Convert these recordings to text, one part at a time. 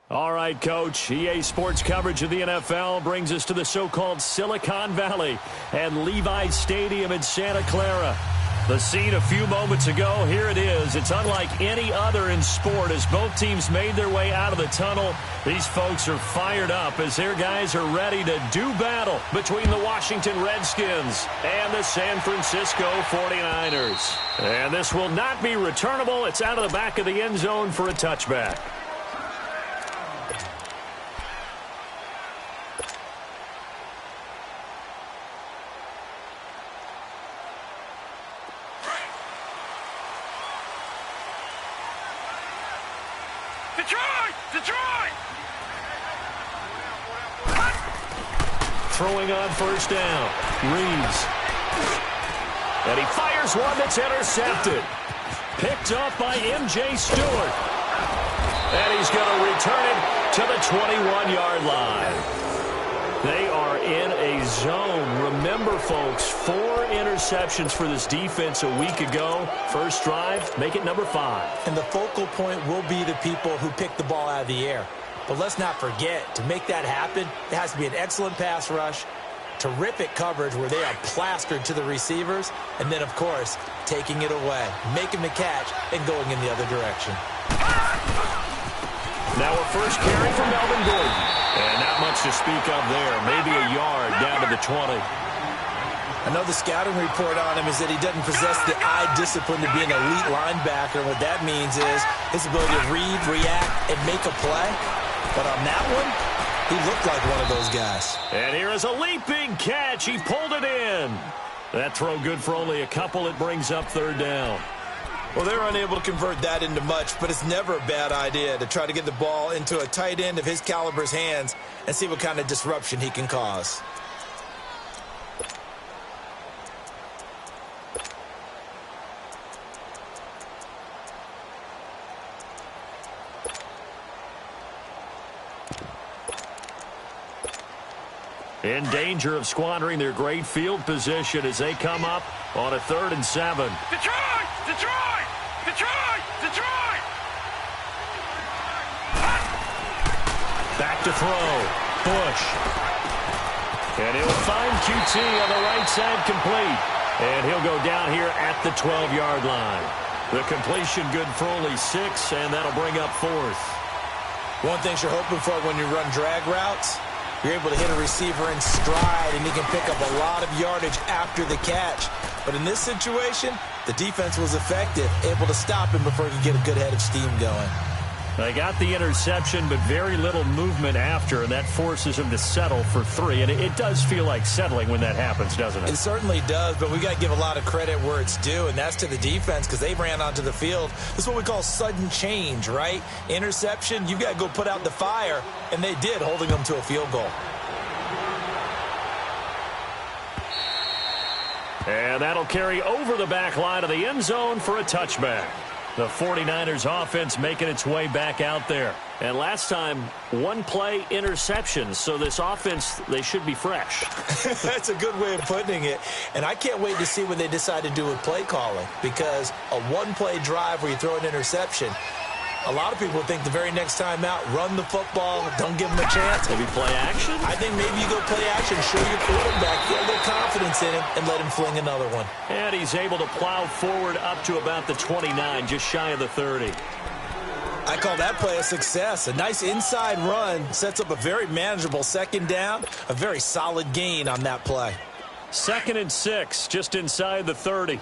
All right, Coach. EA Sports coverage of the NFL brings us to the so-called Silicon Valley and Levi's Stadium in Santa Clara. The scene a few moments ago, here it is. It's unlike any other in sport as both teams made their way out of the tunnel. These folks are fired up as their guys are ready to do battle between the Washington Redskins and the San Francisco 49ers. And this will not be returnable. It's out of the back of the end zone for a touchback. Throwing on first down. Reeves. And he fires one that's intercepted. Picked up by M.J. Stewart. And he's going to return it to the 21-yard line. They are in a zone. Remember, folks, 4 interceptions for this defense a week ago. First drive, make it number 5. And the focal point will be the people who pick the ball out of the air. But let's not forget, to make that happen, it has to be an excellent pass rush, terrific coverage where they are plastered to the receivers, and then, of course, taking it away, making the catch, and going in the other direction. Now a first carry from Melvin Gordon. And not much to speak of there. Maybe a yard down to the 20. I know the scouting report on him is that he doesn't possess the eye discipline to be an elite linebacker. What that means is his ability to read, react, and make a play. But on that one, he looked like one of those guys. And here is a leaping catch. He pulled it in. That throw good for only a couple. It brings up third down. Well, they're unable to convert that into much, but it's never a bad idea to try to get the ball into a tight end of his caliber's hands and see what kind of disruption he can cause. In danger of squandering their great field position as they come up on a 3rd and 7. Detroit! Detroit! Detroit! Detroit! Back to throw. Bush. And he'll find QT on the right side complete. And he'll go down here at the 12-yard line. The completion good for only 6, and that'll bring up 4th. One thing you're hoping for when you run drag routes, you're able to hit a receiver in stride, and he can pick up a lot of yardage after the catch. But in this situation, the defense was effective, able to stop him before he could get a good head of steam going. They got the interception, but very little movement after, and that forces him to settle for 3. And it does feel like settling when that happens, doesn't it? It certainly does, but we got to give a lot of credit where it's due, and that's to the defense because they ran onto the field. This is what we call sudden change, right? Interception, you got to go put out the fire, and they did, holding them to a field goal. And that'll carry over the back line of the end zone for a touchback. The 49ers offense making its way back out there. And last time, 1-play interceptions. So this offense, they should be fresh. That's a good way of putting it. And I can't wait to see what they decide to do with play calling. Because a 1-play drive where you throw an interception, a lot of people think the very next time out, run the football, don't give them a chance. Maybe play action? I think maybe you go play action, show your quarterback, get a little confidence in him, and let him fling another one. And he's able to plow forward up to about the 29, just shy of the 30. I call that play a success. A nice inside run sets up a very manageable second down, a very solid gain on that play. 2nd and 6, just inside the 30.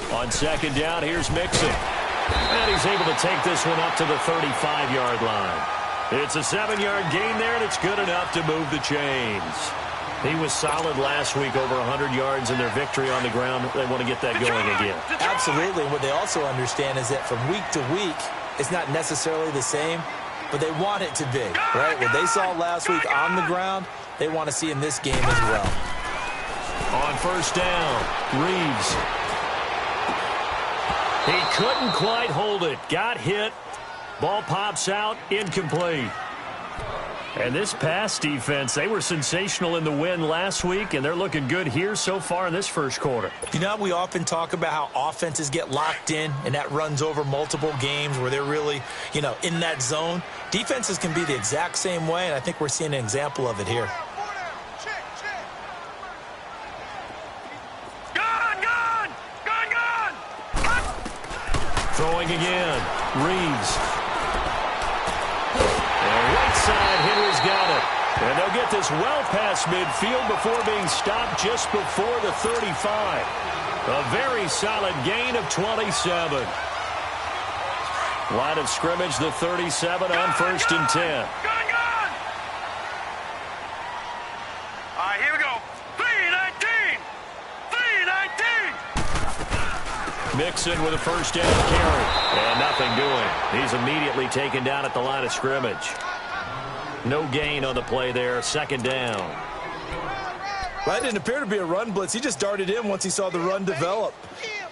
On 2nd down, here's Mixon. And he's able to take this one up to the 35-yard line. It's a 7-yard gain there, and it's good enough to move the chains. He was solid last week, over 100 yards in their victory on the ground. They want to get that going again. Absolutely. What they also understand is that from week to week, it's not necessarily the same, but they want it to be, right? What they saw last week on the ground, they want to see in this game as well. On 1st down, Reeves. He couldn't quite hold it. Got hit. Ball pops out. Incomplete. And this pass defense, they were sensational in the win last week, and they're looking good here so far in this first quarter. You know, we often talk about how offenses get locked in, and that runs over multiple games where they're really, in that zone. Defenses can be the exact same way, and I think we're seeing an example of it here. Throwing again. Reeves. And right side, Henry's got it. And they'll get this well past midfield before being stopped just before the 35. A very solid gain of 27. Line of scrimmage, the 37 on 1st and 10. All right, here we go. 3-19. 3-19. Mixon with a first down carry. And nothing doing. He's immediately taken down at the line of scrimmage. No gain on the play there. 2nd down. That didn't appear to be a run blitz. He just darted in once he saw the run develop.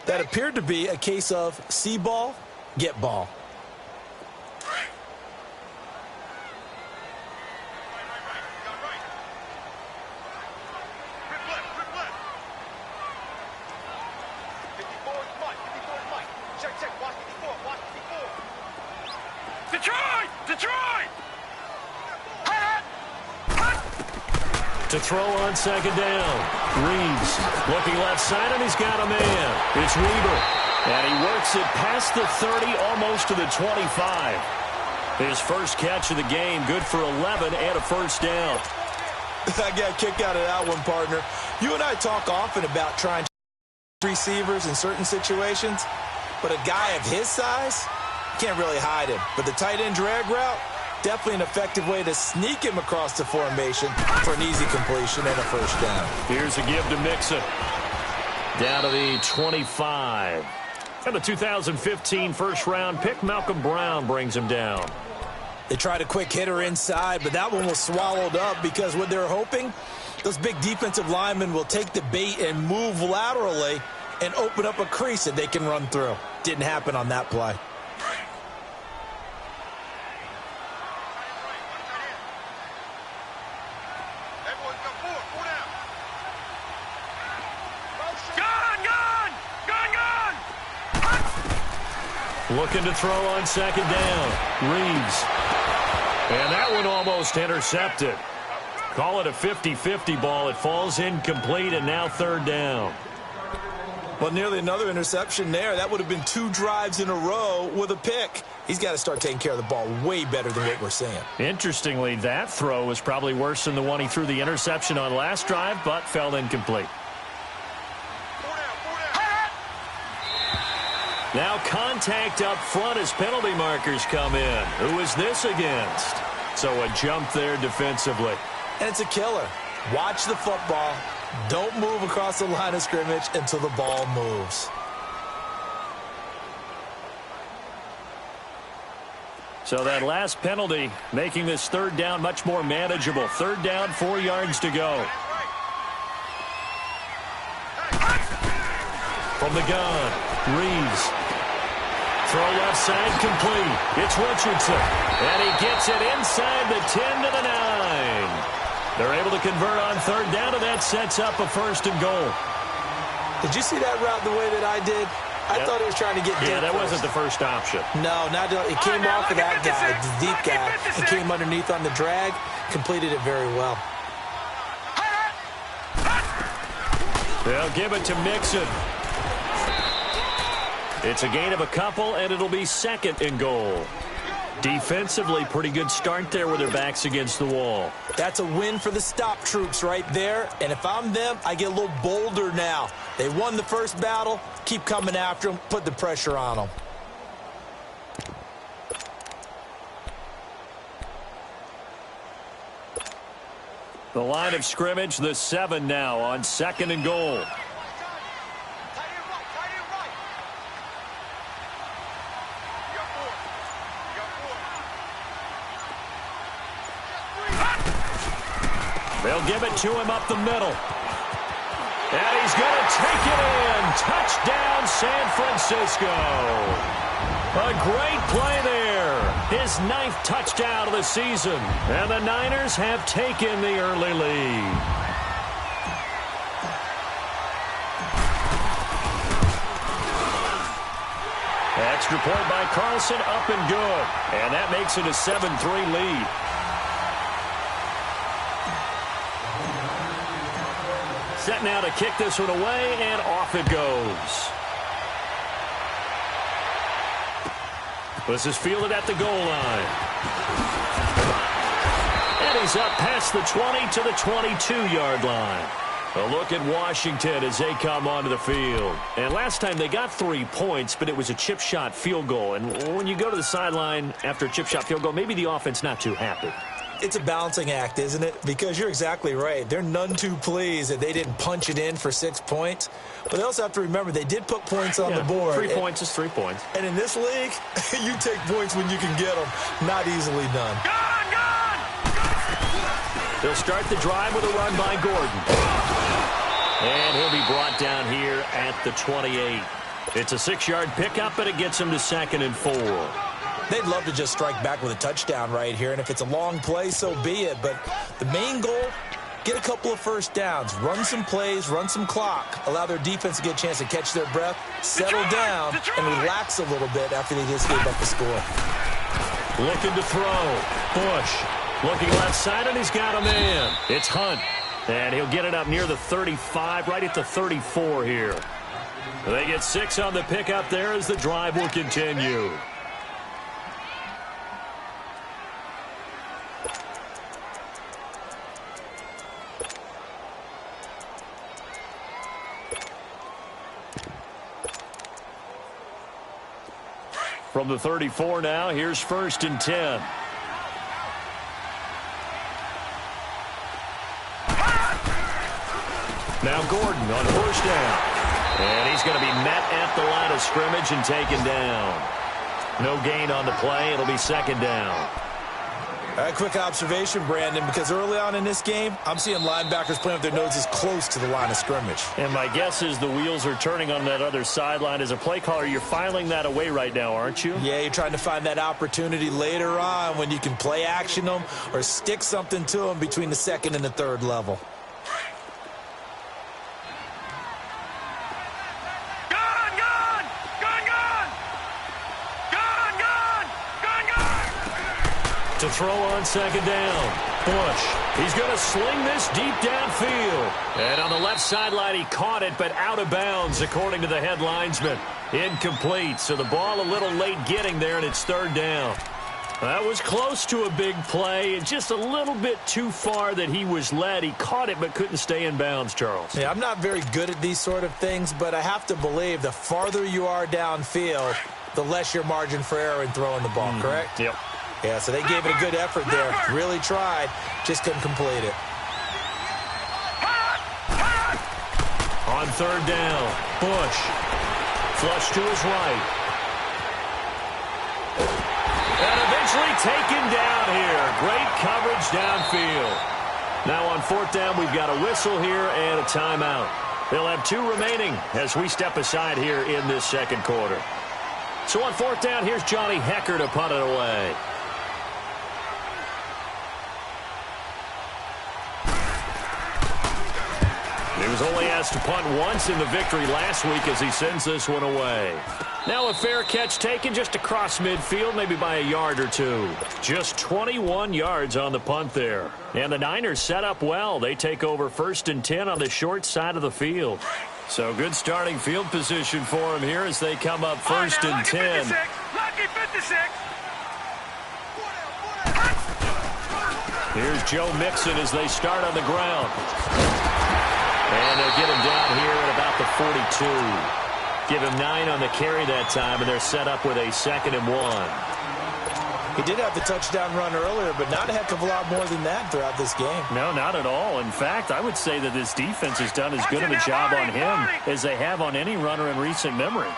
That appeared to be a case of see ball, get ball. Detroit! To throw on 2nd down. Reeves looking left side, and he's got a man. It's Weaver. And he works it past the 30, almost to the 25. His first catch of the game, good for 11 and a first down. I got a kick out of that one, partner. You and I talk often about trying to receivers in certain situations, but a guy of his size, can't really hide him. But the tight end drag route, definitely an effective way to sneak him across the formation for an easy completion and a first down. Here's a give to Mixon. Down to the 25. And the 2015 first-round pick, Malcolm Brown, brings him down. They tried a quick hitter inside, but that one was swallowed up because what they're hoping, those big defensive linemen will take the bait and move laterally and open up a crease that they can run through. Didn't happen on that play. Looking to throw on 2nd down. Reeves. And that one almost intercepted. Call it a 50-50 ball. It falls incomplete, and now 3rd down. Well, nearly another interception there. That would have been 2 drives in a row with a pick. He's got to start taking care of the ball way better than what we're seeing. Interestingly, that throw was probably worse than the one he threw the interception on last drive, but fell incomplete. Now contact up front as penalty markers come in. Who is this against? So a jump there defensively. And it's a killer. Watch the football. Don't move across the line of scrimmage until the ball moves. So that last penalty making this 3rd down much more manageable. 3rd down, 4 yards to go. From the gun, Reeves. Throw left side complete. It's Richardson. And he gets it inside the 10 to the 9. They're able to convert on 3rd down, and that sets up a 1st and goal. Did you see that route the way that I did? I thought he was trying to get deep. Yeah, that wasn't the first option. No, not it came off of that guy, the deep guy. It came underneath on the drag, completed it very well. They'll give it to Mixon. It's a gain of a couple, and it'll be 2nd and goal. Defensively, pretty good start there with their backs against the wall. That's a win for the stop troops right there. And if I'm them, I get a little bolder now. They won the first battle. Keep coming after them. Put the pressure on them. The line of scrimmage, the 7 now on 2nd and goal. They'll give it to him up the middle. And he's going to take it in. Touchdown, San Francisco. A great play there. His 9th touchdown of the season. And the Niners have taken the early lead. Extra point by Carlson, up and good. And that makes it a 7-3 lead. Set now to kick this one away, and off it goes. This is fielded at the goal line. And he's up past the 20 to the 22-yard line. A look at Washington as they come onto the field. And last time they got 3 points, but it was a chip shot field goal. And when you go to the sideline after a chip shot field goal, maybe the offense not too happy. It's a balancing act, isn't it? Because you're exactly right. They're none too pleased that they didn't punch it in for 6 points. But they also have to remember they did put points on the board. 3 points is 3 points. And in this league, you take points when you can get them. Not easily done. Gone! They'll start the drive with a run by Gordon. And he'll be brought down here at the 28. It's a 6-yard pickup, but it gets him to 2nd and 4. They'd love to just strike back with a touchdown right here, and if it's a long play, so be it. But the main goal, get a couple of first downs, run some plays, run some clock, allow their defense to get a chance to catch their breath, settle down, and relax a little bit after they just gave up the score. Looking to throw. Bush looking left side, and he's got a man. It's Hunt, and he'll get it up near the 35, right at the 34 here. They get 6 on the pickup there as the drive will continue. From the 34 now, here's 1st and 10. Now Gordon on 1st down. And he's going to be met at the line of scrimmage and taken down. No gain on the play. It'll be 2nd down. Quick observation, Brandon, because early on in this game, I'm seeing linebackers playing with their noses close to the line of scrimmage. And my guess is the wheels are turning on that other sideline. As a play caller, you're filing that away right now, aren't you? Yeah, you're trying to find that opportunity later on when you can play action them or stick something to them between the 2nd and the 3rd level. To throw on 2nd down. Bush. He's going to sling this deep downfield. And on the left sideline, he caught it, but out of bounds, according to the head linesman. Incomplete. So the ball a little late getting there, and it's 3rd down. That was close to a big play, and just a little bit too far that he was led. He caught it, but couldn't stay in bounds, Charles. Yeah, I'm not very good at these sort of things, but I have to believe the farther you are downfield, the less your margin for error in throwing the ball, correct? Yep. Yeah, so they gave it a good effort there. Really tried. Just couldn't complete it. On 3rd down, Bush. Flush to his right. And eventually taken down here. Great coverage downfield. Now on 4th down, we've got a whistle here and a timeout. They'll have 2 remaining as we step aside here in this 2nd quarter. So on 4th down, here's Johnny Hecker to punt it away. He was only asked to punt once in the victory last week as he sends this one away. Now a fair catch taken just across midfield, maybe by a yard or 2. Just 21 yards on the punt there. And the Niners set up well. They take over 1st and 10 on the short side of the field. So good starting field position for him here as they come up 1st and 10. Lucky 56. Here's Joe Mixon as they start on the ground. And they'll get him down here at about the 42. Give him 9 on the carry that time, and they're set up with a 2nd and 1. He did have the touchdown run earlier, but not a heck of a lot more than that throughout this game. No, not at all. In fact, I would say that this defense has done as good of a job on him as they have on any runner in recent memory.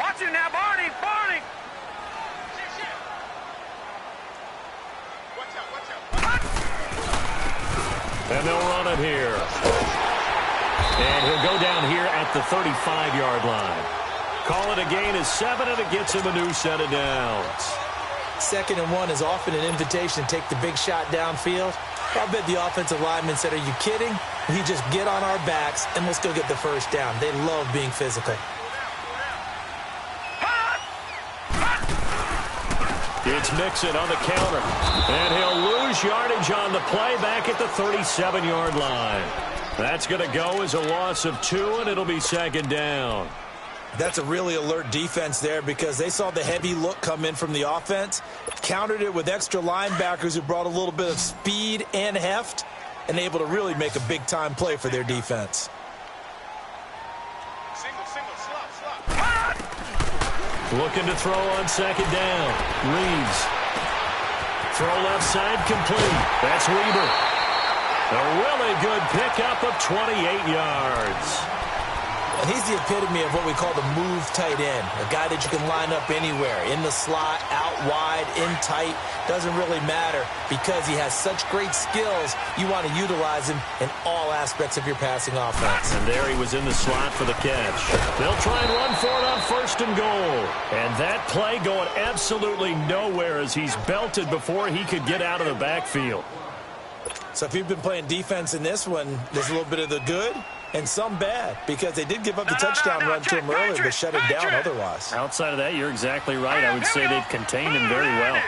Watch it now, Barney. Barney. And they'll run it here. And he'll go down here at the 35-yard line. Call it a gain of 7, and it gets him a new set of downs. 2nd and 1 is often an invitation to take the big shot downfield. I bet the offensive lineman said, are you kidding? We just get on our backs, and let's go get the first down. They love being physical. It's Mixon on the counter. And he'll lose yardage on the play back at the 37-yard line. That's going to go as a loss of 2, and it'll be 2nd down. That's a really alert defense there because they saw the heavy look come in from the offense, countered it with extra linebackers who brought a little bit of speed and heft, and able to really make a big-time play for their defense. Slot. Looking to throw on 2nd down. Reeves. Throw left side complete. That's Weber. A really good pickup of 28 yards. And he's the epitome of what we call the move tight end, a guy that you can line up anywhere, in the slot, out wide, in tight, doesn't really matter because he has such great skills. You want to utilize him in all aspects of your passing offense. And there he was in the slot for the catch. They'll try and run for it on 1st and goal. And that play going absolutely nowhere as he's belted before he could get out of the backfield. So if you've been playing defense in this one, there's a little bit of the good and some bad because they did give up the touchdown run to him earlier but shut it down otherwise. Outside of that, you're exactly right. I would say they've contained him very well.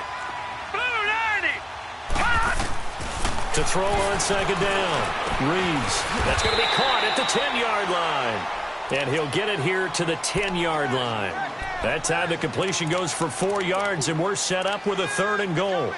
To throw on 2nd down. Reeves. That's going to be caught at the 10-yard line. And he'll get it here to the 10-yard line. That time the completion goes for 4 yards, and we're set up with a 3rd and goal.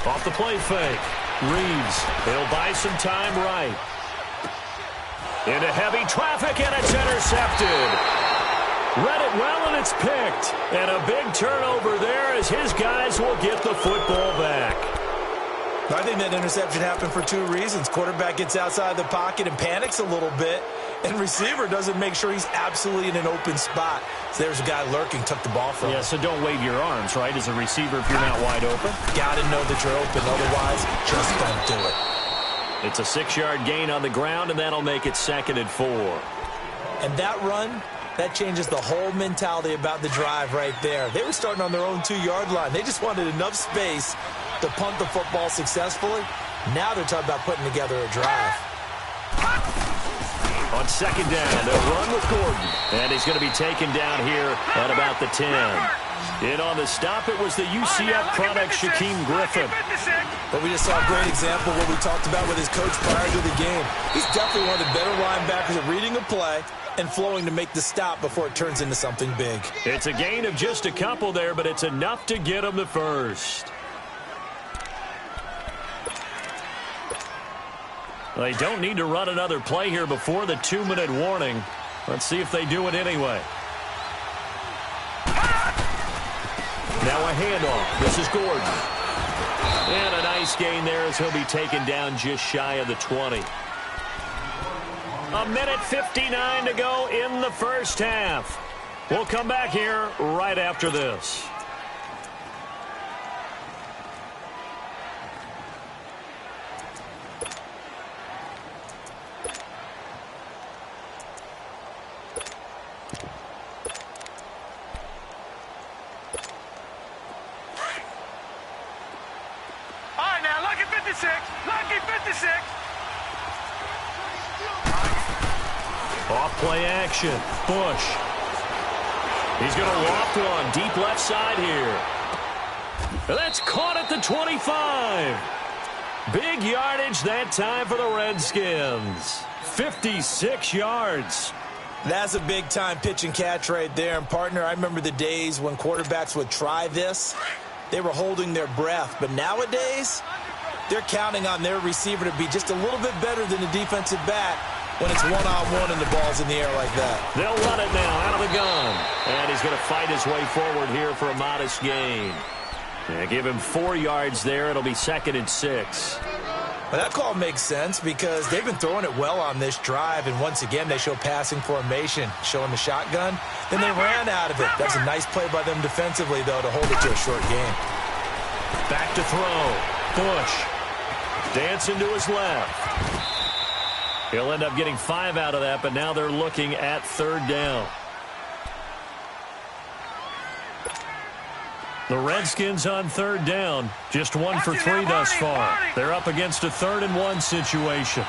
Off the play fake. Reeves. He'll buy some time right. Into heavy traffic, and it's intercepted. Read it well, and it's picked. And a big turnover there as his guys will get the football back. I think that interception happened for 2 reasons. Quarterback gets outside the pocket and panics a little bit, and receiver doesn't make sure he's absolutely in an open spot. So there's a guy lurking, took the ball from him. Yeah, so don't wave your arms, right, as a receiver if you're not wide open. Got to know that you're open, otherwise just don't do it. It's a 6-yard gain on the ground, and that'll make it 2nd and 4. And that run, that changes the whole mentality about the drive right there. They were starting on their own 2-yard line. They just wanted enough space to punt the football successfully. Now they're talking about putting together a drive. On 2nd down, they'll run with Gordon. And he's going to be taken down here at about the 10. In on the stop, it was the UCF product, Shaquem Griffin. But we just saw a great example of what we talked about with his coach prior to the game. He's definitely one of the better linebackers at reading a play and flowing to make the stop before it turns into something big. It's a gain of just a couple there, but it's enough to get him the first. They don't need to run another play here before the 2-minute warning. Let's see if they do it anyway. Now a handoff. This is Gordon. And a nice gain there as he'll be taken down just shy of the 20. 1:59 to go in the first half. We'll come back here right after this. Off-play action. Bush. He's going to loft one deep left side here. That's caught at the 25. Big yardage that time for the Redskins. 56 yards. That's a big-time pitch and catch right there. And, partner, I remember the days when quarterbacks would try this. They were holding their breath. But nowadays, they're counting on their receiver to be just a little bit better than the defensive back when it's one-on-one and the ball's in the air like that. They'll run it now out of the gun. And he's going to fight his way forward here for a modest gain. Yeah, give him 4 yards there. It'll be 2nd and 6. Well, that call makes sense because they've been throwing it well on this drive, and once again, they show passing formation, showing the shotgun. Then they ran out of it. That's a nice play by them defensively, though, to hold it to a short gain. Back to throw. Bush dancing to his left. He'll end up getting 5 out of that, but now they're looking at 3rd down. The Redskins on 3rd down. Just 1 for 3 thus far. They're up against a 3rd and 1 situation.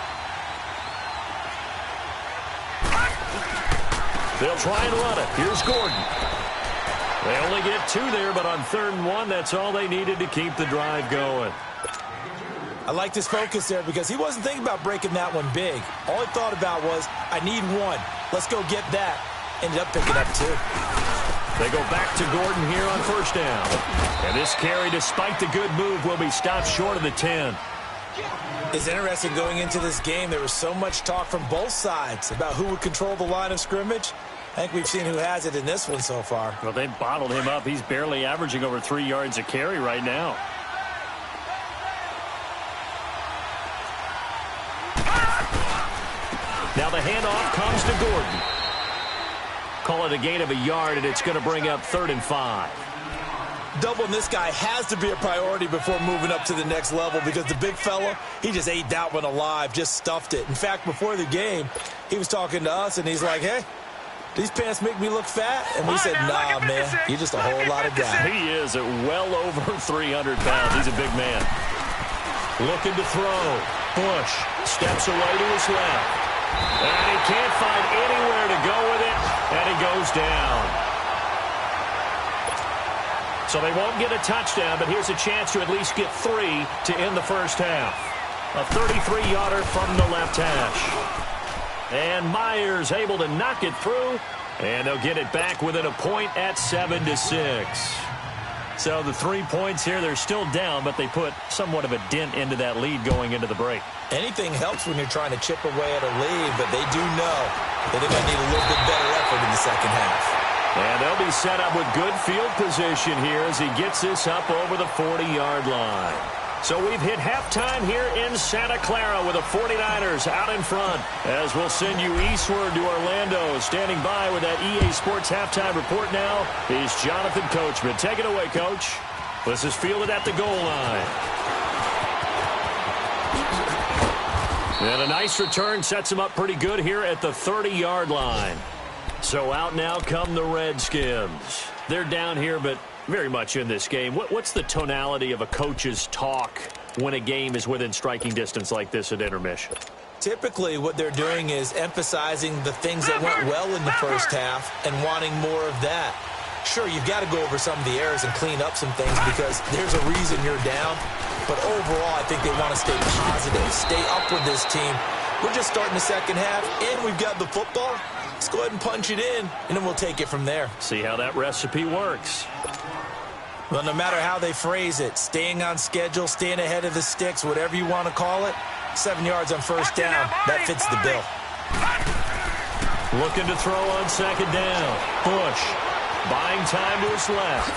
They'll try and run it. Here's Gordon. They only get 2 there, but on 3rd and 1, that's all they needed to keep the drive going. I like this focus there because he wasn't thinking about breaking that one big. All he thought about was, I need 1. Let's go get that. Ended up picking up 2. They go back to Gordon here on 1st down. And this carry, despite the good move, will be stopped short of the 10. It's interesting going into this game. There was so much talk from both sides about who would control the line of scrimmage. I think we've seen who has it in this one so far. Well, they bottled him up. He's barely averaging over 3 yards a carry right now. Now the handoff comes to Gordon. Call it a gain of a yard, and it's going to bring up 3rd and 5. Doubling this guy has to be a priority before moving up to the next level because the big fella, he just ate that one alive, just stuffed it. In fact, before the game, he was talking to us, and he's like, hey, these pants make me look fat? And we said, nah, man, you're just a whole lot of guy. He is at well over 300 pounds. He's a big man. Looking to throw. Bush steps away to his left. And he can't find anywhere to go with it, and he goes down. So they won't get a touchdown, but here's a chance to at least get 3 to end the first half. A 33-yarder from the left hash. And Myers able to knock it through, and they'll get it back within a point at 7-6. So the 3 points here, they're still down, but they put somewhat of a dent into that lead going into the break. Anything helps when you're trying to chip away at a lead, but they do know that they're going to need a little bit better effort in the second half. And they'll be set up with good field position here as he gets this up over the 40-yard line. So we've hit halftime here in Santa Clara with the 49ers out in front. As we'll send you eastward to Orlando. Standing by with that EA Sports halftime report now is Jonathan Coachman. Take it away, Coach. This is fielded at the goal line. And a nice return sets him up pretty good here at the 30-yard line. So out now come the Redskins. They're down here, but very much in this game. What's the tonality of a coach's talk when a game is within striking distance like this at intermission? Typically, what they're doing is emphasizing the things that went well in the first half and wanting more of that. Sure, you've got to go over some of the errors and clean up some things because there's a reason you're down. But overall, I think they want to stay positive, stay up with this team. We're just starting the second half, and we've got the football. Let's go ahead and punch it in, and then we'll take it from there. See how that recipe works. Well, no matter how they phrase it, staying on schedule, staying ahead of the sticks, whatever you want to call it, 7 yards on first down, that fits the bill. Looking to throw on second down. Bush buying time to his left.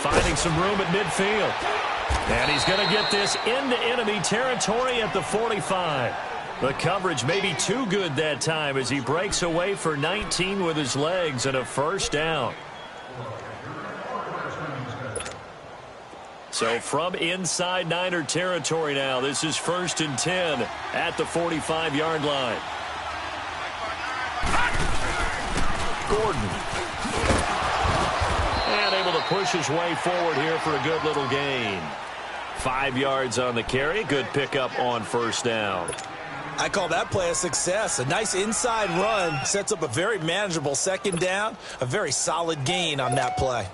Finding some room at midfield. And he's going to get this into enemy territory at the 45. The coverage may be too good that time as he breaks away for 19 with his legs and a first down. So from inside Niner territory now, this is 1st and 10 at the 45-yard line. Gordon. And able to push his way forward here for a good little gain. 5 yards on the carry. Good pickup on first down. I call that play a success. A nice inside run sets up a very manageable second down. A very solid gain on that play.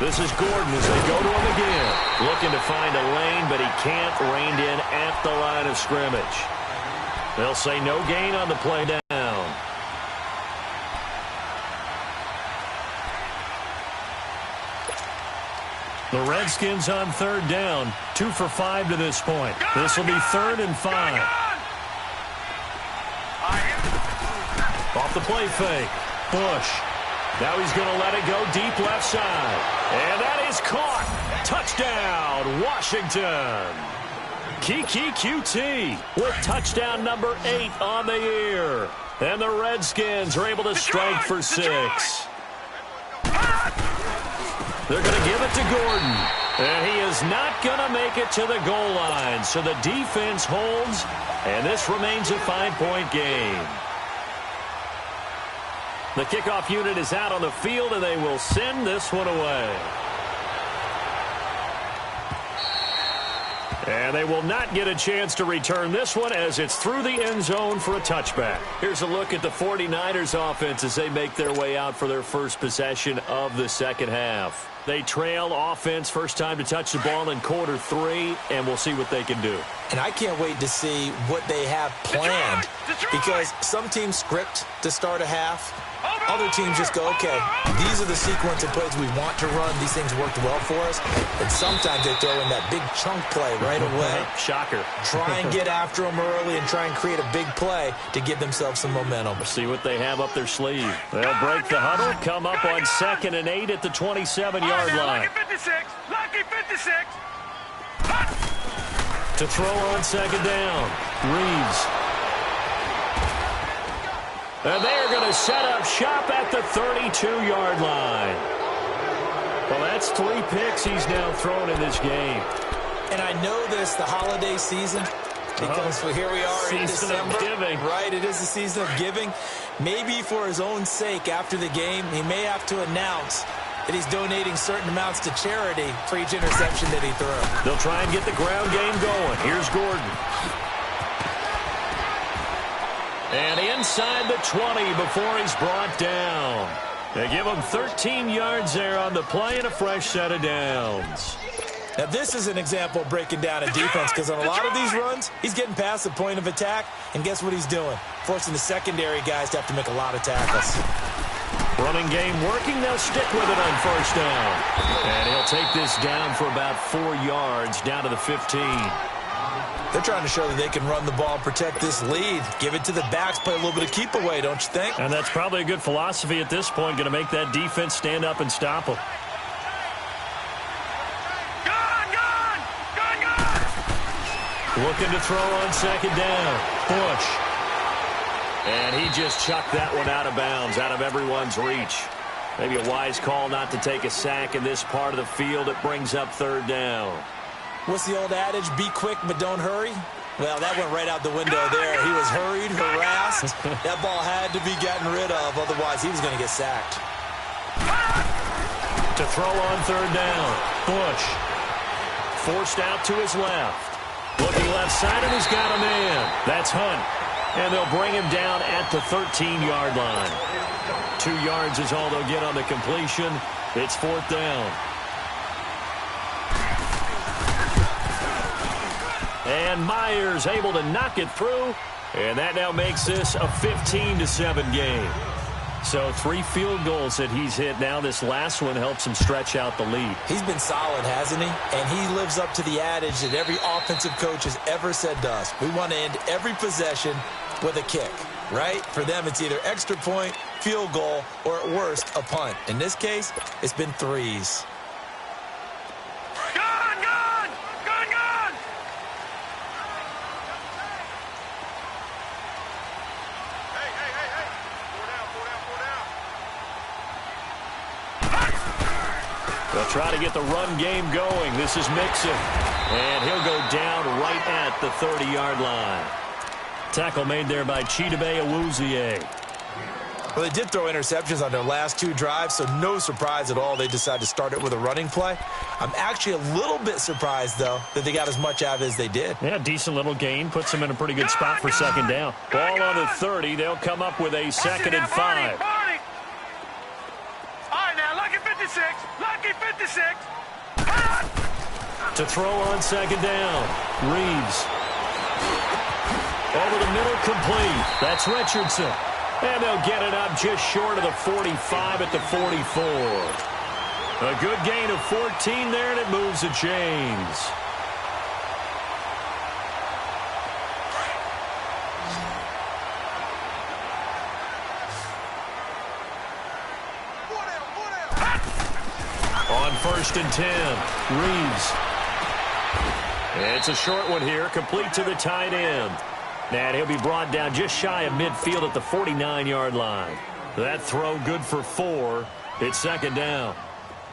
This is Gordon as they go to him again. Looking to find a lane, but he can't. Reined in at the line of scrimmage. They'll say no gain on the play down. The Redskins on third down. 2 for 5 to this point. This will be 3rd and 5. Off the play fake. Bush. Now he's going to let it go deep left side. And that is caught. Touchdown, Washington. Kiki QT with touchdown number 8 on the year. And the Redskins are able to strike for 6. They're going to give it to Gordon. And he is not going to make it to the goal line. So the defense holds, and this remains a 5-point game. The kickoff unit is out on the field, and they will send this one away. And they will not get a chance to return this one as it's through the end zone for a touchback. Here's a look at the 49ers offense as they make their way out for their first possession of the second half. They trail offense first time to touch the ball in quarter 3, and we'll see what they can do. And I can't wait to see what they have planned because some teams script to start a half. Other teams just go, okay, these are the sequence of plays we want to run. These things worked well for us. And sometimes they throw in that big chunk play right away. Shocker. Try and get after them early and try and create a big play to give themselves some momentum. See what they have up their sleeve. They'll break the huddle, come up on 2nd and 8 at the 27-yard line. Lucky 56. Lucky 56. To throw on 2nd down. Reeves. And they're going to set up shop at the 32-yard line. Well, that's 3 picks he's now thrown in this game. And I know this, the holiday season, because here we are in December. Giving. Right, it is the season of giving. Maybe for his own sake after the game, he may have to announce that he's donating certain amounts to charity for each interception that he threw. They'll try and get the ground game going. Here's Gordon. And inside the 20 before he's brought down. They give him 13 yards there on the play and a fresh set of downs. Now, this is an example of breaking down a defense because on a lot of these runs, he's getting past the point of attack, and guess what he's doing? Forcing the secondary guys to have to make a lot of tackles. Running game working. They'll stick with it on first down. And he'll take this down for about 4 yards down to the 15. They're trying to show that they can run the ball, protect this lead, give it to the backs, play a little bit of keep away, don't you think? And that's probably a good philosophy at this point, going to make that defense stand up and stop them. Looking to throw on 2nd down. Bush. And he just chucked that one out of bounds, out of everyone's reach. Maybe a wise call not to take a sack in this part of the field. It brings up 3rd down. What's the old adage? Be quick, but don't hurry. Well, that went right out the window there. He was hurried, harassed. That ball had to be gotten rid of. Otherwise, he was going to get sacked. To throw on 3rd down. Bush. Forced out to his left. Looking left side, and he's got a man. That's Hunt. And they'll bring him down at the 13-yard line. 2 yards is all they'll get on the completion. It's 4th down. And Myers able to knock it through. And that now makes this a 15-7 game. So 3 field goals that he's hit now. This last one helps him stretch out the lead. He's been solid, hasn't he? And he lives up to the adage that every offensive coach has ever said to us. We want to end every possession with a kick, right? For them, it's either extra point, field goal, or at worst, a punt. In this case, it's been 3s. They'll try to get the run game going. This is Mixon. And he'll go down right at the 30-yard line. Tackle made there by Chidobe Awuzie. Well, they did throw interceptions on their last 2 drives, so no surprise at all they decided to start it with a running play. I'm actually a little bit surprised, though, that they got as much out of it as they did. Yeah, decent little gain. Puts them in a pretty good spot for 2nd down. Ball on the 30. They'll come up with a 2nd and 5. All right, now, lucky 56. Lucky 56. 56. To throw on second down. Reeves. Over the middle, complete. That's Richardson. And they'll get it up just short of the 45 at the 44. A good gain of 14 there, and it moves the chains. On 1st and 10, Reeves. It's a short one here, complete to the tight end. And he'll be brought down just shy of midfield at the 49-yard line. That throw good for 4. It's second down.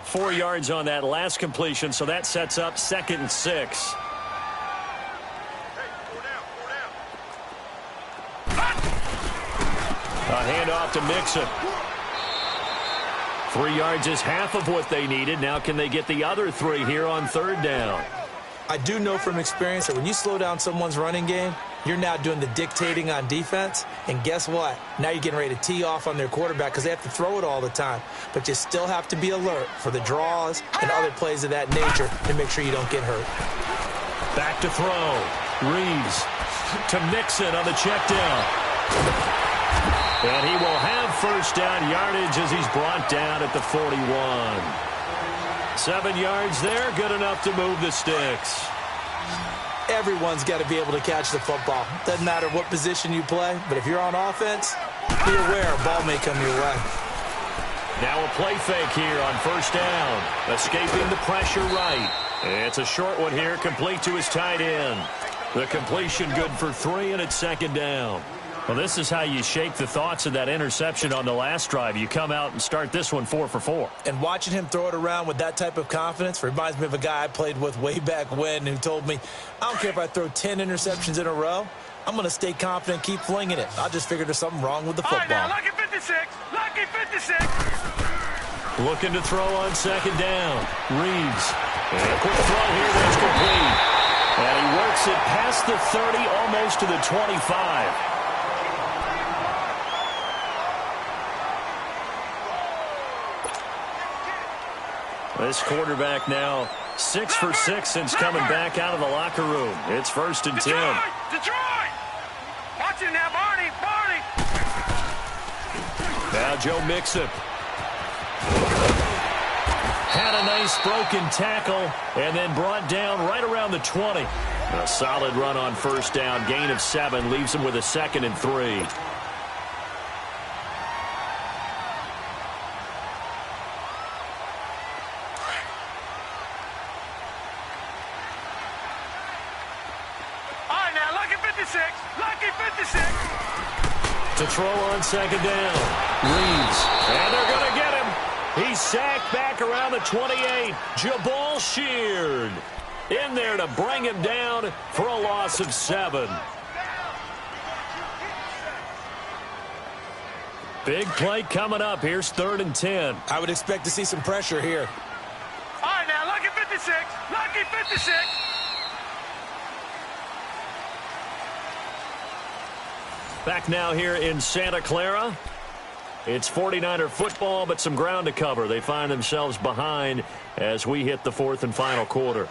4 yards on that last completion, so that sets up 2nd and 6. A handoff to Mixon. 3 yards is half of what they needed. Now can they get the other 3 here on 3rd down? I do know from experience that when you slow down someone's running game, you're now doing the dictating on defense. And guess what? Now you're getting ready to tee off on their quarterback because they have to throw it all the time. But you still have to be alert for the draws and other plays of that nature to make sure you don't get hurt. Back to throw. Reeves to Mixon on the check down. And he will have 1st down yardage as he's brought down at the 41. 7 yards there, good enough to move the sticks. Everyone's got to be able to catch the football. Doesn't matter what position you play, but if you're on offense, be aware a ball may come your way. Now a play fake here on 1st down. Escaping the pressure right. It's a short one here, complete to his tight end. The completion good for 3, and it's 2nd down. Well, this is how you shake the thoughts of that interception on the last drive. You come out and start this one 4 for 4. And watching him throw it around with that type of confidence reminds me of a guy I played with way back when who told me, I don't care if I throw 10 interceptions in a row. I'm going to stay confident, keep flinging it. I just figured there's something wrong with the football. All right, now, lucky 56. Lucky 56. Looking to throw on 2nd down. Reeves. And a quick throw here that's complete. And he works it past the 30, almost to the 25. This quarterback now 6 for 6 since coming back out of the locker room. It's 1st and 10. Detroit! Watch it now, Barney! Barney! Now Joe Mixon. Had a nice broken tackle and then brought down right around the 20. A solid run on 1st down. Gain of 7 leaves him with a 2nd and 3. Lucky 56. To throw on 2nd down. Reeves. And they're going to get him. He's sacked back around the 28. Jabal Sheard in there to bring him down for a loss of 7. Big play coming up. Here's 3rd and 10. I would expect to see some pressure here. All right, now, lucky 56. Lucky 56. Back now here in Santa Clara. It's 49er football, but some ground to cover. They find themselves behind as we hit the 4th and final quarter.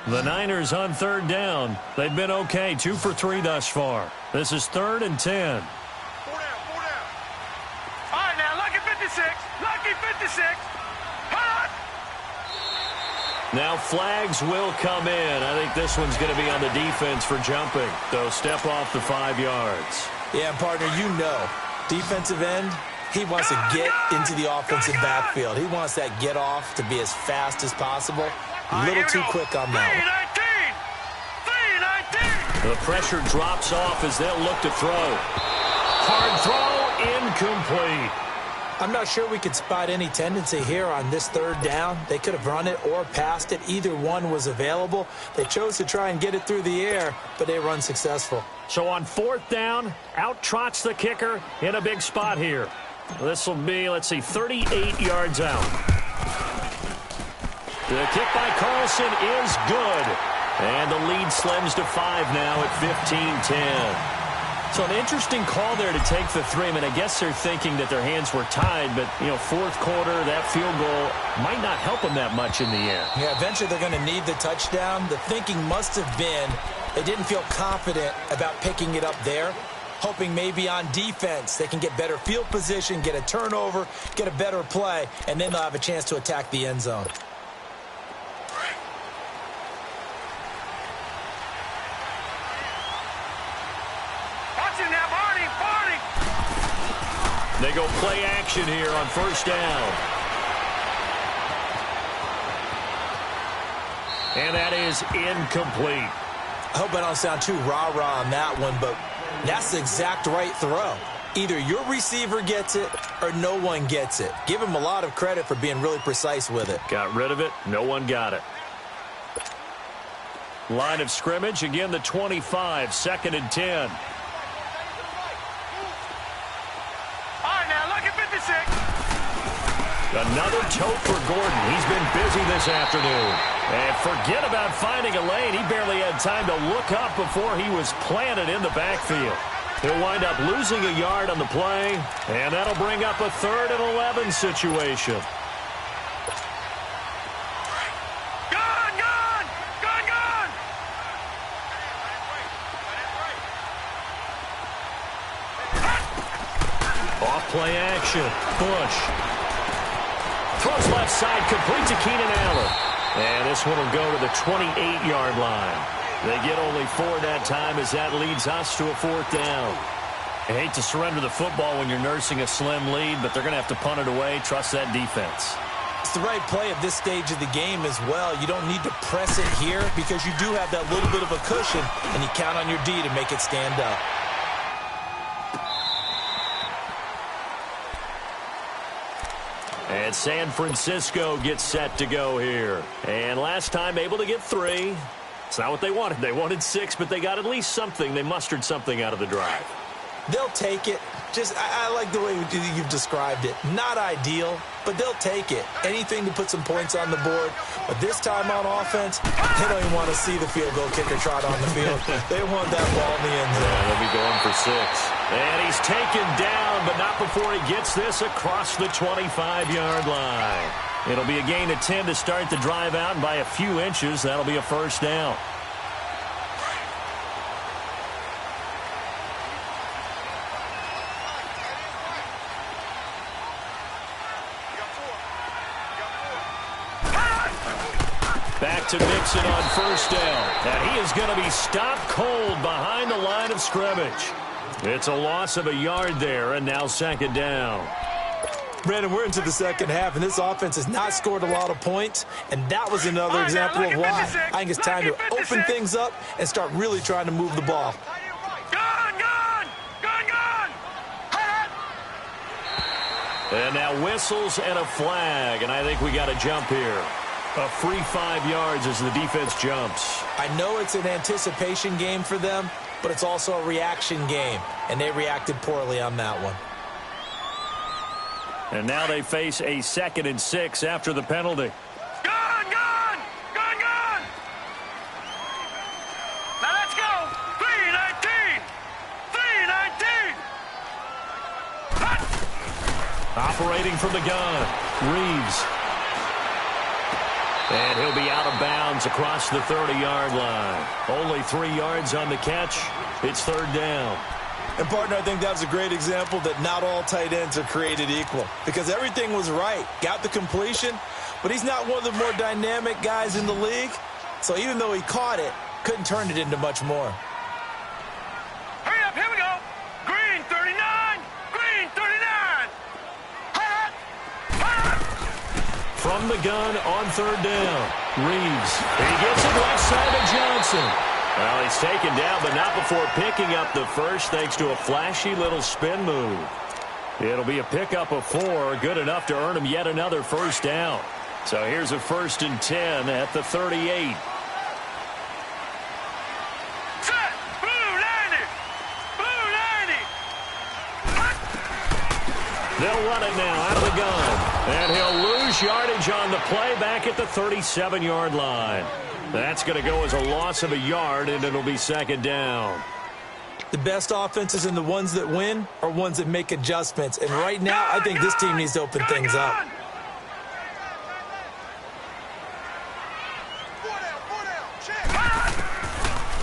The Niners on 3rd down. They've been okay, 2 for 3 thus far. This is 3rd and 10. 4 down, 4 down. All right, now, lucky 56. Lucky 56. Hot! Now flags will come in. I think this one's going to be on the defense for jumping. They'll step off the 5 yards. Yeah, partner, you know, defensive end, he wants to get into the offensive backfield. He wants that get off to be as fast as possible. A little too quick on that one. The pressure drops off as they'll look to throw. Hard throw, incomplete. I'm not sure we could spot any tendency here on this 3rd down. They could have run it or passed it. Either one was available. They chose to try and get it through the air, but they run successful. So on 4th down, out trots the kicker in a big spot here. This will be, let's see, 38 yards out. The kick by Carlson is good. And the lead slims to 5 now at 15-10. So an interesting call there to take the 3. I mean, I guess they're thinking that their hands were tied, but, fourth quarter, that field goal might not help them that much in the end. Yeah, eventually they're going to need the touchdown. The thinking must have been they didn't feel confident about picking it up there, hoping maybe on defense they can get better field position, get a turnover, get a better play, and then they'll have a chance to attack the end zone. They go play action here on first down. And that is incomplete. I hope I don't sound too rah-rah on that one, but that's the exact right throw. Either your receiver gets it or no one gets it. Give him a lot of credit for being really precise with it. Got rid of it. No one got it. Line of scrimmage. Again, the 25. 2nd and 10. Another tote for Gordon. He's been busy this afternoon. And forget about finding a lane. He barely had time to look up before he was planted in the backfield. He'll wind up losing a yard on the play, and that'll bring up a 3rd and 11 situation. Gone! Off play action. Bush. Throws left side, complete to Keenan Allen. And this one will go to the 28-yard line. They get only 4 that time as that leads us to a 4th down. I hate to surrender the football when you're nursing a slim lead, but they're going to have to punt it away. Trust that defense. It's the right play at this stage of the game as well. You don't need to press it here because you do have that little bit of a cushion, and you count on your D to make it stand up. And San Francisco gets set to go here. And last time able to get 3. It's not what they wanted. They wanted 6, but they got at least something. They mustered something out of the drive. They'll take it. I like the way you've described it. Not ideal, but they'll take it. Anything to put some points on the board. But this time on offense, they don't even want to see the field goal kicker trot on the field. They want that ball in the end zone. Yeah, they'll be going for 6. And he's taken down, but not before he gets this across the 25-yard line. It'll be a gain of 10 to start the drive out, and by a few inches, that'll be a 1st down. Back to Mixon on 1st down. And he is going to be stopped cold behind the line of scrimmage. It's a loss of a yard there, and now 2nd down. Brandon, we're into the second half, and this offense has not scored a lot of points, and that was another example of why. I think it's time to open things up and start really trying to move the ball. And now whistles and a flag, and I think we got a jump here. A free 5 yards as the defense jumps. I know it's an anticipation game for them, but it's also a reaction game, and they reacted poorly on that one. And now they face a 2nd and 6 after the penalty. Gone! Now let's go! 3-19! Operating from the gun, Reeves. And he'll be out of bounds across the 30-yard line. Only 3 yards on the catch. It's 3rd down. And, partner, I think that was a great example that not all tight ends are created equal. Because everything was right. Got the completion, but he's not one of the more dynamic guys in the league. So even though he caught it, couldn't turn it into much more. Hurry up, here we go. Green 39, green 39. From the gun on 3rd down, Reeves. He gets it left side to Johnson. Well, he's taken down, but not before picking up the first thanks to a flashy little spin move. It'll be a pickup of 4, good enough to earn him yet another 1st down. So here's a 1st and 10 at the 38. Set, blue 90, blue 90. They'll run it now out of the gun. And he'll lose yardage on the play back at the 37-yard line. That's going to go as a loss of a yard, and it'll be 2nd down. The best offenses and the ones that win are ones that make adjustments. And right now, I think this team needs to open things up.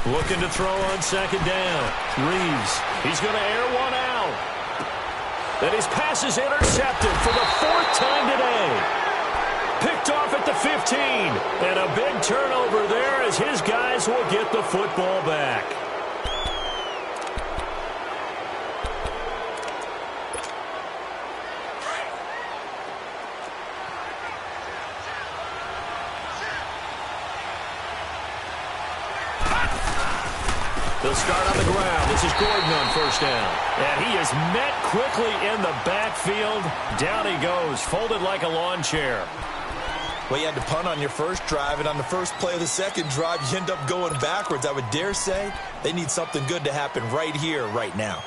Looking to throw on second down. Reeves, he's going to air one out. And his pass is intercepted for the 4th time today. Picked off at the 15. And a big turnover there as his guys will get the football back. They'll start on the ground. This is Gordon on first down. And he is met quickly in the backfield. Down he goes, folded like a lawn chair. Well, you had to punt on your first drive, and on the first play of the second drive, you end up going backwards. I would dare say they need something good to happen right here, right now.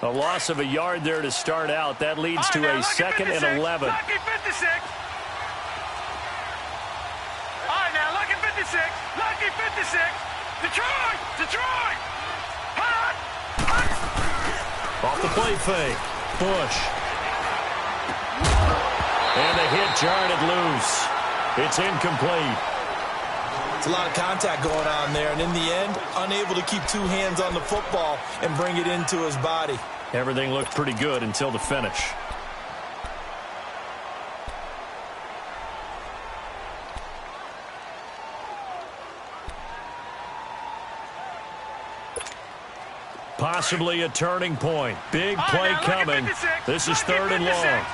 A loss of a yard there to start out. That leads to a 2nd and 11. Lucky 56. All right, now, lucky 56. Lucky 56. Detroit! Detroit! Hot! Hot! Off the play fake. Bush. And the hit jarred it loose. It's incomplete. It's a lot of contact going on there, and in the end, unable to keep 2 hands on the football and bring it into his body. Everything looked pretty good until the finish. Possibly a turning point. Big play coming. This is 3rd and long.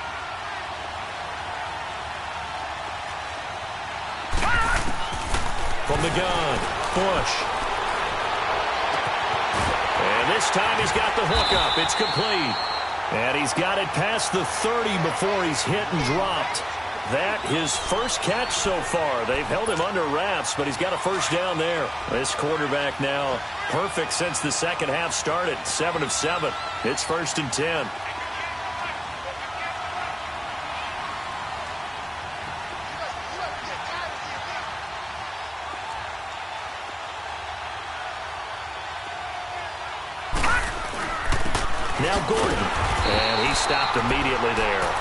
From the gun, Bush. And this time he's got the hook up. It's complete. And he's got it past the 30 before he's hit and dropped. That his first catch so far. They've held him under wraps, but he's got a first down there. This quarterback now perfect since the second half started. 7 of 7. It's 1st and 10. Now Gordon. And he stopped immediately there.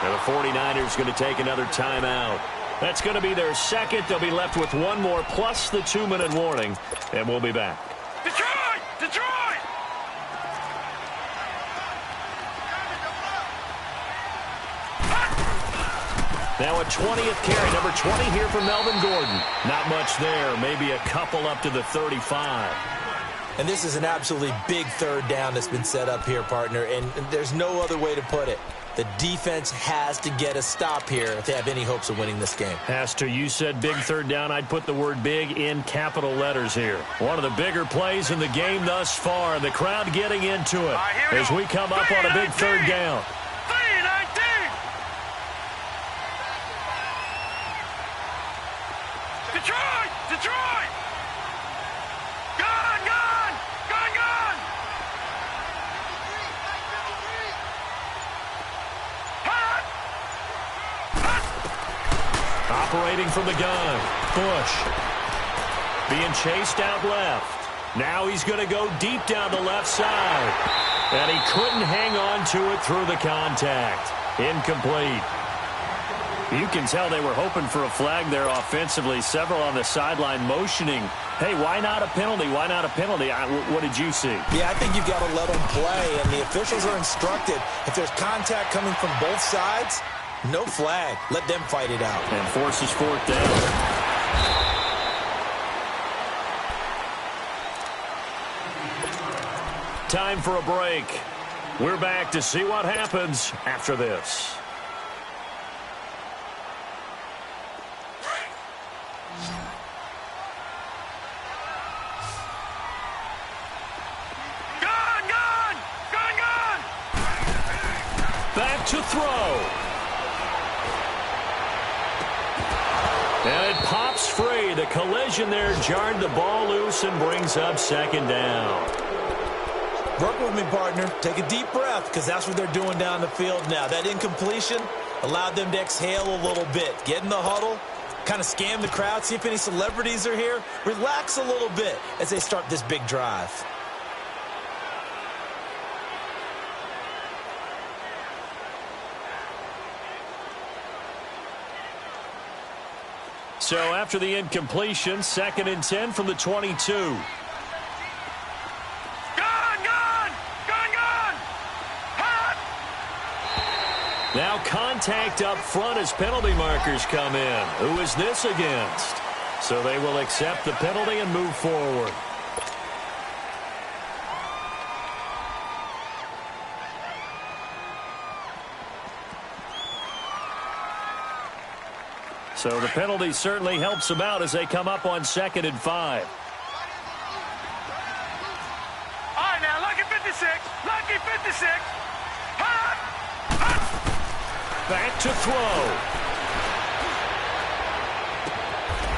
And the 49ers going to take another timeout. That's going to be their second. They'll be left with one more plus the 2-minute warning. And we'll be back. Detroit! Detroit! Now a 20th carry. Number 20 here for Melvin Gordon. Not much there. Maybe a couple up to the 35. And this is an absolutely big 3rd down that's been set up here, partner, and there's no other way to put it. The defense has to get a stop here if they have any hopes of winning this game. Has to. You said big 3rd down. I'd put the word big in capital letters here. One of the bigger plays in the game thus far. The crowd getting into it as we come up on a big 3rd down. 3-19. Detroit! Detroit! Gone! Gone! Gone! Gone! Hot! Hot! Operating from the gun. Bush. Being chased out left. Now he's going to go deep down the left side. And he couldn't hang on to it through the contact. Incomplete. You can tell they were hoping for a flag there offensively. Several on the sideline motioning, hey, why not a penalty? Why not a penalty? What did you see? Yeah, I think you've got to let them play, and the officials are instructed. If there's contact coming from both sides, no flag. Let them fight it out. And forces 4th down. Time for a break. We're back to see what happens after this. Back to throw. And it pops free. The collision there jarred the ball loose and brings up 2nd down. Work with me, partner. Take a deep breath, because that's what they're doing down the field now. That incompletion allowed them to exhale a little bit, get in the huddle, Kind of scan the crowd, see if any celebrities are here. Relax a little bit as they start this big drive. So after the incompletion, 2nd and 10 from the 22. Gone! Hot! Now contact up front as penalty markers come in. Who is this against? So they will accept the penalty and move forward. So the penalty certainly helps them out as they come up on 2nd and 5. All right, now, lucky 56. Lucky 56. Hot! Hot! Back to throw.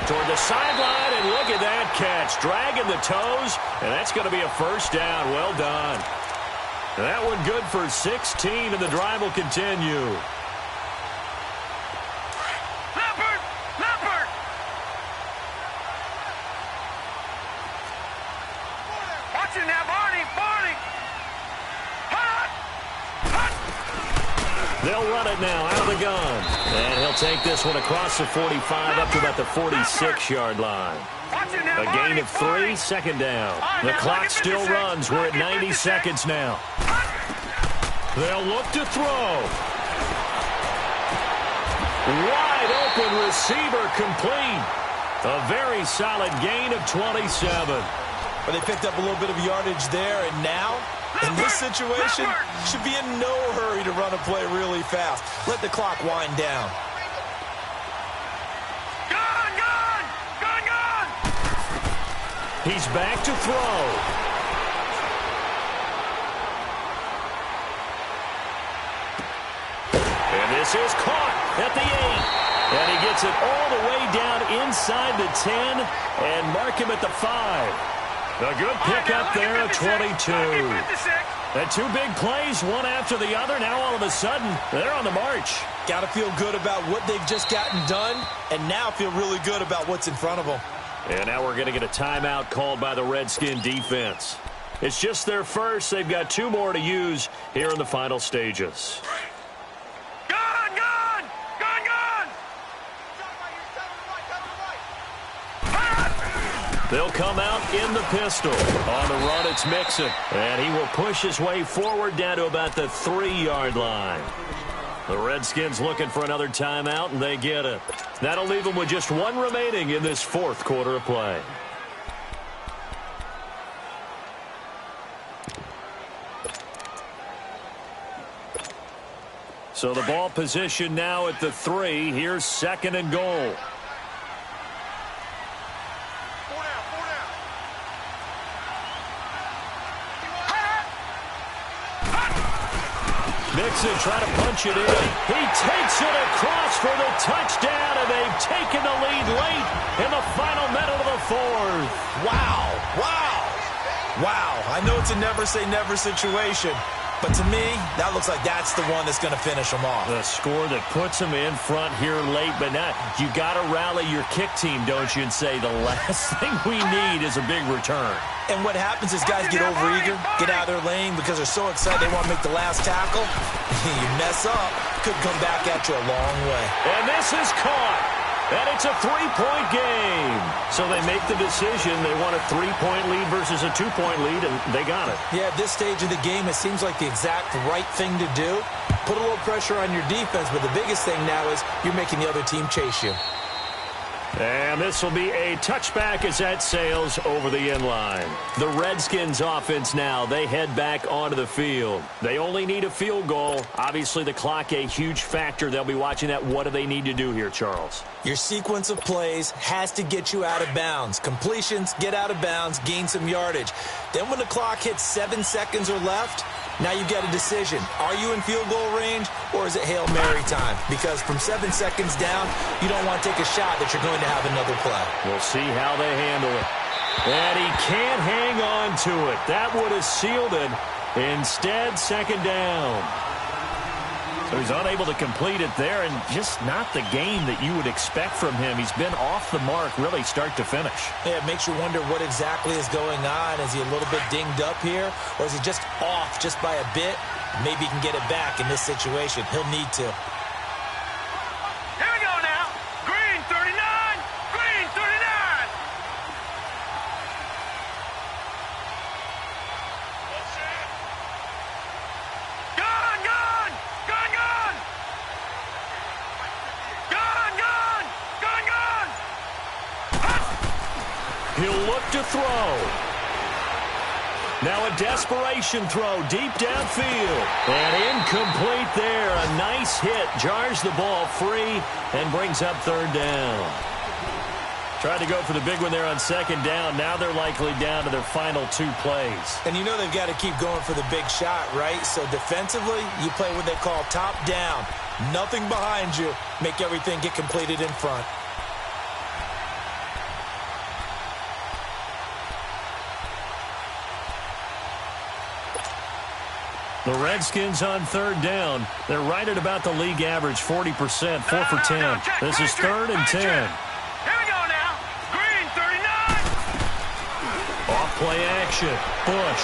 Toward the sideline, and look at that catch. Dragging the toes, and that's going to be a first down. Well done. That one good for 16, and the drive will continue. They'll run it now out of the gun. And he'll take this one across the 45 up to about the 46-yard line. A gain of 3, 2nd down. The clock still runs. We're at 90 seconds now. They'll look to throw. Wide open receiver complete. A very solid gain of 27. But they picked up a little bit of yardage there, and now, in this situation, should be in no hurry to run a play really fast. Let the clock wind down. Gone! He's back to throw. And this is caught at the 8. And he gets it all the way down inside the 10 and mark him at the 5. A good pickup there at 22. And 2 big plays, one after the other. Now all of a sudden, they're on the march. Got to feel good about what they've just gotten done, and now feel really good about what's in front of them. And now we're going to get a timeout called by the Redskin defense. It's just their first. They've got 2 more to use here in the final stages. They'll come out in the pistol. On the run, it's Mixon. And he will push his way forward down to about the 3-yard line. The Redskins looking for another timeout, and they get it. That'll leave them with just 1 remaining in this 4th quarter of play. So the ball position now at the 3. Here's 2nd and goal. Mixon trying to punch it in. He takes it across for the touchdown, and they've taken the lead late in the final minute of the 4th. Wow. I know it's a never-say-never situation, but to me, that looks like that's the one that's going to finish them off. The score that puts them in front here late, but not. You got to rally your kick team, don't you, and say the last thing we need is a big return. And what happens is guys get overeager, get out of their lane because they're so excited they want to make the last tackle. You mess up, could come back at you a long way. And this is caught. And it's a 3-point game. So they make the decision. They want a 3-point lead versus a 2-point lead, and they got it. Yeah, at this stage of the game, it seems like the exact right thing to do. Put a little pressure on your defense, but the biggest thing now is you're making the other team chase you. And this will be a touchback as that sails over the end line. The Redskins offense now, they head back onto the field. They only need a field goal. Obviously, the clock a huge factor. They'll be watching that. What do they need to do here, Charles? Your sequence of plays has to get you out of bounds. Completions, get out of bounds, gain some yardage. Then when the clock hits 7 seconds or left, now you've got a decision. Are you in field goal range, or is it Hail Mary time? Because from 7 seconds down, you don't want to take a shot that you're going to have another play. We'll see how they handle it. And he can't hang on to it. That would have sealed it. Instead, 2nd down. So he's unable to complete it there, and just not the game that you would expect from him. He's been off the mark really start to finish. Yeah, it makes you wonder what exactly is going on. Is he a little bit dinged up here, or is he just off just by a bit? Maybe he can get it back in this situation. He'll need to. Here we go now. Green 39. Green 39. Gone, gone. Gone, gone. Gone, gone. Gone, gone. He'll look to throw. Now a desperation throw deep downfield. And incomplete there. A nice hit. Jars the ball free and brings up third down. Tried to go for the big one there on second down. Now they're likely down to their final 2 plays. And you know they've got to keep going for the big shot, right? So defensively, you play what they call top down. Nothing behind you. Make everything get completed in front. The Redskins on third down. They're right at about the league average, 40%, 4 for 10. This is 3rd and 10. Here we go now. Green 39. Off play action. Bush.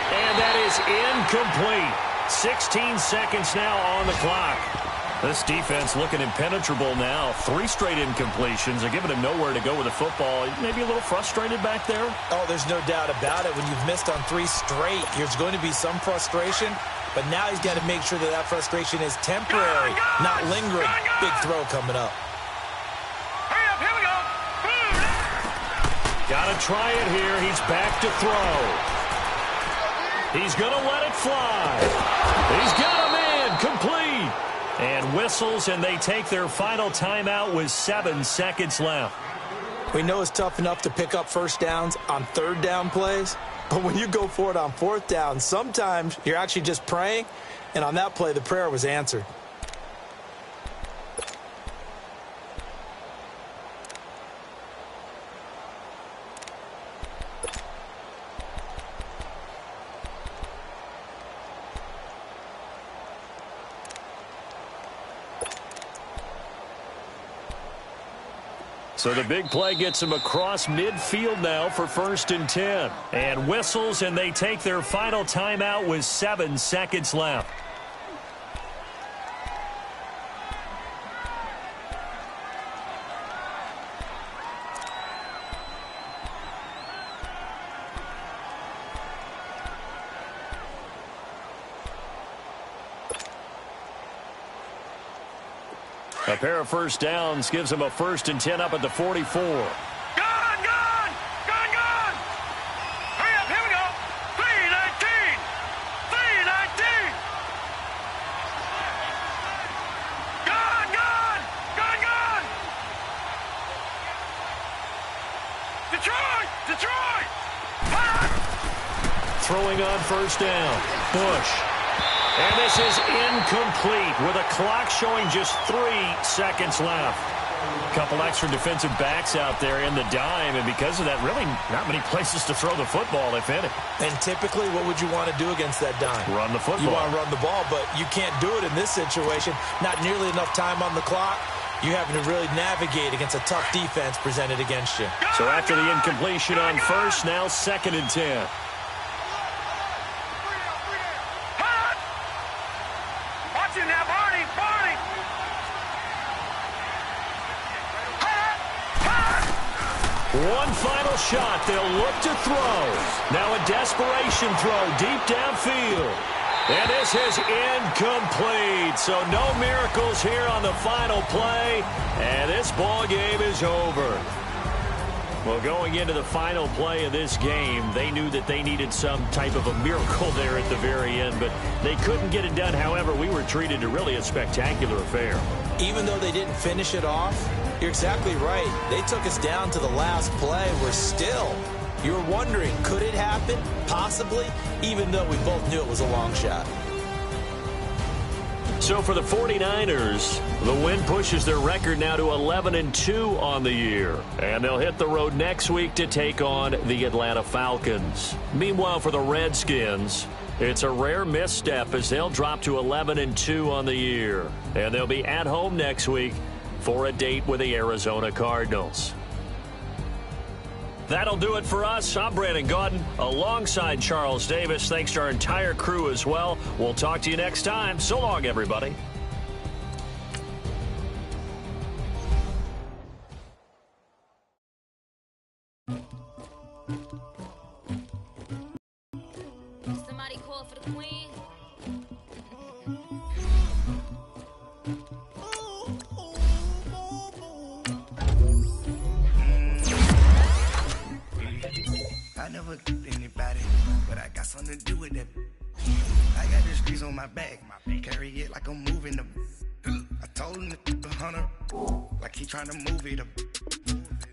And that is incomplete. 16 seconds now on the clock. This defense looking impenetrable now. 3 straight incompletions. They're giving him nowhere to go with the football. Maybe a little frustrated back there? Oh, there's no doubt about it. When you've missed on 3 straight, there's going to be some frustration. But now he's got to make sure that that frustration is temporary, not lingering. Big throw coming up. Hurry up, here we go. Boom. Got to try it here. He's back to throw. He's going to let it fly. He's got a man. Complete. And whistles, and they take their final timeout with 7 seconds left. We know it's tough enough to pick up first downs on third down plays, but when you go for it on fourth down, sometimes you're actually just praying, and on that play, the prayer was answered. So the big play gets him across midfield now for 1st and 10. And whistles, and they take their final timeout with 7 seconds left. A pair of first downs gives him a 1st and 10 up at the 44. Gone, gone. Gone, gone. Hurry up, here we go. 3:19. 3:19. Gone, gone. Gone, gone. Detroit. Detroit. Throwing on first down. Bush. And this is incomplete with a clock showing just 3 seconds left. A couple extra defensive backs out there in the dime, and because of that, really not many places to throw the football, if any. And typically, what would you want to do against that dime? Run the football. You want to run the ball, but you can't do it in this situation. Not nearly enough time on the clock. You having to really navigate against a tough defense presented against you. So after the incompletion on first, now 2nd and 10. One final shot. They'll look to throw. Now a desperation throw deep downfield. And this is incomplete. So no miracles here on the final play. And this ball game is over. Well, going into the final play of this game, they knew that they needed some type of a miracle there at the very end, but they couldn't get it done. However, we were treated to really a spectacular affair. Even though they didn't finish it off, you're exactly right. They took us down to the last play. We're still, you were wondering, could it happen? Possibly, even though we both knew it was a long shot. So for the 49ers, the win pushes their record now to 11-2 on the year. And they'll hit the road next week to take on the Atlanta Falcons. Meanwhile, for the Redskins, It's a rare misstep as they'll drop to 11-2 on the year. And they'll be at home next week for a date with the Arizona Cardinals. That'll do it for us. I'm Brandon Gaudin alongside Charles Davis. Thanks to our entire crew as well. We'll talk to you next time. So long, everybody. Somebody call for the queen. I never killed anybody, but I got something to do with that. I got the streets on my back, carry it like I'm moving them. I told him to keep 100, like he trying to move it up.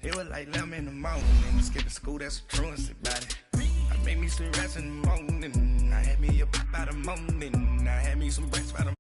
It was like 11 in the morning, skipping school, that's a truancy about it. I made me some rest in the morning, I had me a pop out of morning, I had me some breakfast by the